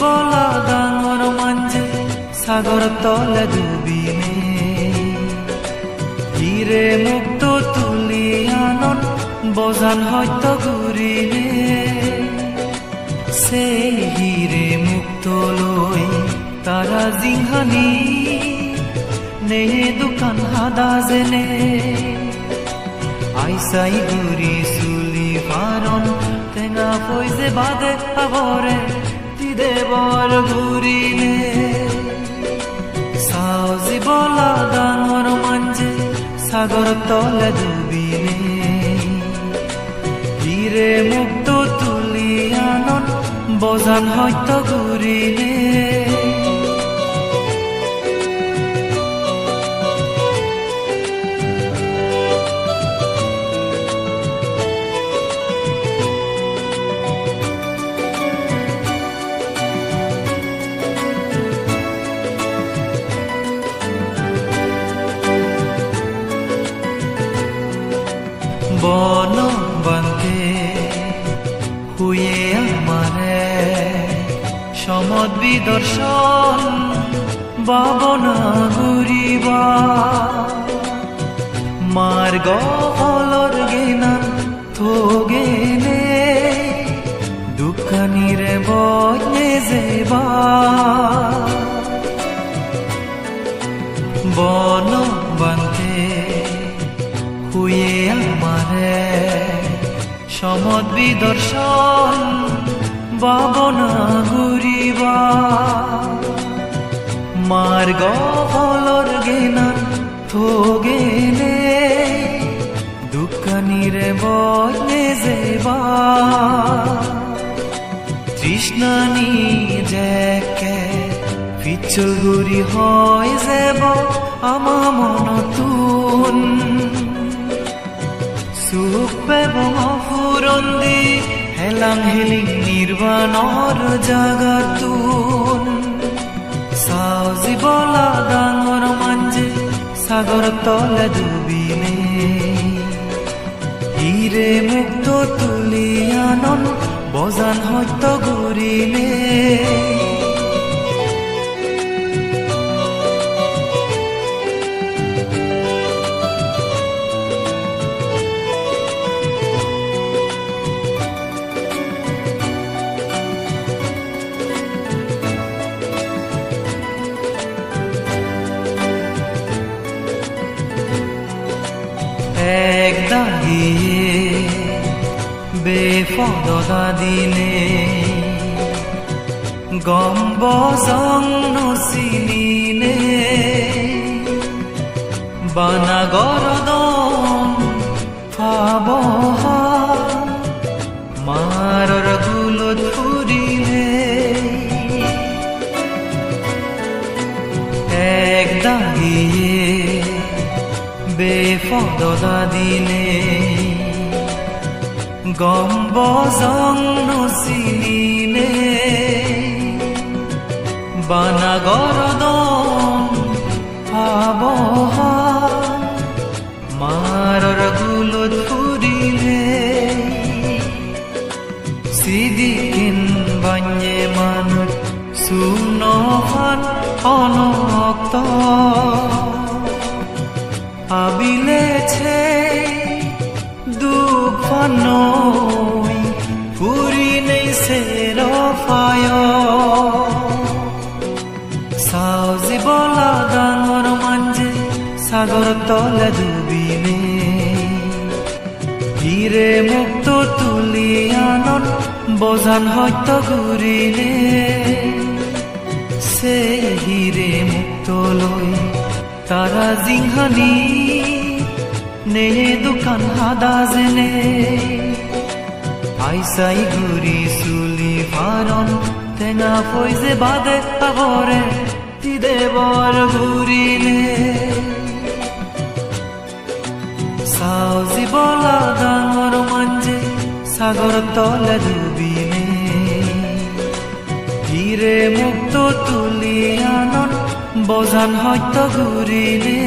বলা ডাঙৰ মাঞ্জে সাগৰ তলে ডুবিনে হিৰে মুক্ত তুলি আনন বজান সত্য ঘূৰিনে সে হিৰে মুক্ত লৈ তাৰা জিংহানি নে দোকান হাদা যেনে আইসাই ঘূৰি চুলি পাৰন টেঙা পইজে বাদে আবৰে তিদেবৰ ঘূৰিনে চাওজি বলা ডাঙৰ মাঞ্জে সাগৰ তলে ডুবিনে হিৰে মুক্ত তুলি আনন বজান সত্য ঘূৰিনে বন বান্ধে হুয়ে আমারে সমদ বিদর্শন বাবনা ঘুরিবা মার্গ ফলর গেনান থোগেনে দুঃখানিরে বয়ে যেবা বন বান্ধে হুয়ে আমারে সমদ বিদর্শন বাবনা ঘুরিবা মার্গ ফলর গেনান থোগেনে দুঃখানিরে বয়ে যেবা তৃষ্ণানি জেকে পিছল ঘুরি হয় যাব আমা মনতুন সুখ পেব ফুরন্দি হেলাং হেলিং নির্বাণর জাগাতুন সাওজি বলা ডাঙৰ মাঞ্জে সাগৰ তলে ডুবিনে হিৰে মুক্ত তুলি আনন বজান সত্য ঘূৰিনে এক দাগিয়ে বেফদদা দিনে গম বজং নচিনিনে বানা গৰদম ফাবহা মাৰৰ গুলত ফুৰিলে এক দাগিয়ে বেফদদা দিনে গম বজং নচিনিনে বানা গৰদম ফাবহা মাৰৰ গুলত ফুৰিলে সিদিকিন বাঞ্জে মানুহ সুনহান অনক্ত আবিলেছে দুঃখনই ফুৰি নেই সেৰফায় সাওজি বলা ডাঙৰ মাঞ্জে সাগৰ তলে ডুবিনে হিৰে মুক্ত তুলি আনন বজান সত্য ঘূৰিনে সে হিৰে মুক্ত লৈ তাৰা জিংহানি নে দোকান হাদা যেনে আইসাই ঘূৰি চুলি পাৰন টেঙা পইজে বাদে আবৰে তিদেবৰ ঘূৰিনে চাওজি বলা ডাঙৰ মাঞ্জে সাগৰ তলে ডুবিনে হিৰে মুক্ত তুলি আনন বজান সত্য ঘূৰিনে